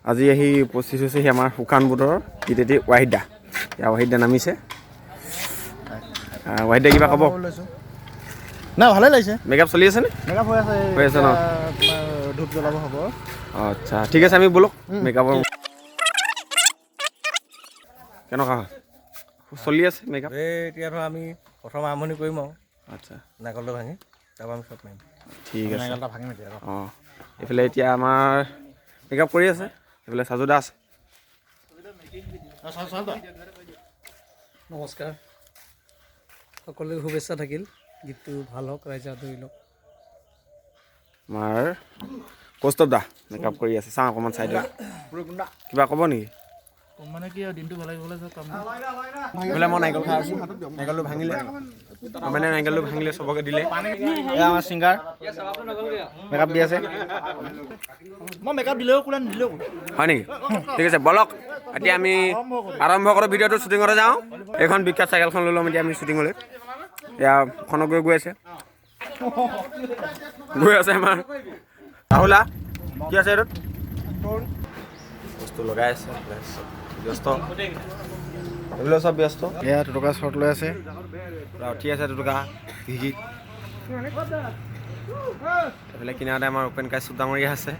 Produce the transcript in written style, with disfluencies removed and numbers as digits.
আজি আহি উপস্থিত হৈছেহি আমাৰ শুকান বতৰৰ গীতেটি ৱাহিদা। ৱাহিদা নামিছে। ৱাহিদা কিবা ক'ব? না ভালে লাগিছে। মেকআপ চলি আছেনে? মেকআপ হৈ আছে ন? তোমাৰ ধূপ জ্বলাব হ'ব। আচ্ছা ঠিক আছে আমি ব'লক মেকআপৰ। কেনেকুৱা হয় চলি আছে মেকআপ? এতিয়া ধৰ আমি প্ৰথম আৰম্ভণি কৰিম আৰু আচ্ছা নাৰিকলটো ভাঙি তাৰপৰা আমি চব মাৰিম। ঠিক আছে নাৰিকলটা ভাঙিম এতিয়া। অঁ এইফালে এতিয়া আমাৰ মেকআপ কৰি আছে, এইফালে সাজুদা আছে। নমস্কাৰ, সকলোকে শুভেচ্ছা থাকিল। গীতটো ভাল হওক, ৰাইজে আদৰি লওক। আমাৰ কৌস্তৱ দা মেকআপ কৰি আছে, চাওঁ অকণমান চাই দিয়ক। কিবা ক'ব নেকি? মানে কি আৰু দিনটো ভালে গ'লে কাম এইফালে মই নাৰিকল খাই আছোঁ, নাৰিকলটো ভাঙিলে মানে নাৰিকলটো ভাঙিলে চবকে দিলে। এয়া আমাৰ ছিংগাৰ মেকআপ দি আছে। মই মেকআপ দিলেও কোনে নিদিলেও হয় নেকি? ঠিক আছে বলক এতিয়া আমি আৰম্ভ কৰোঁ ভিডিঅ'টো। শ্বুটিঙতে যাওঁ। এইখন বিখ্যাত চাইকেলখন লৈ ল'ম এতিয়া আমি শ্বুটিঙলৈ। এয়া খনক গৈ আছে আমাৰ ৰাহুলা। কি আছে এইটোত? বস্তু লগাই আছে, ব্যস্ত এইবিলাক চব ব্যস্ত। এয়া দুটকা শ্বৰ্ট লৈ আছে, উঠি আছে দুটকা ভিগিত। এইফালে কিনাৰতে আমাৰ অপেন কাই চুপ ডাঙৰীয়া আছে।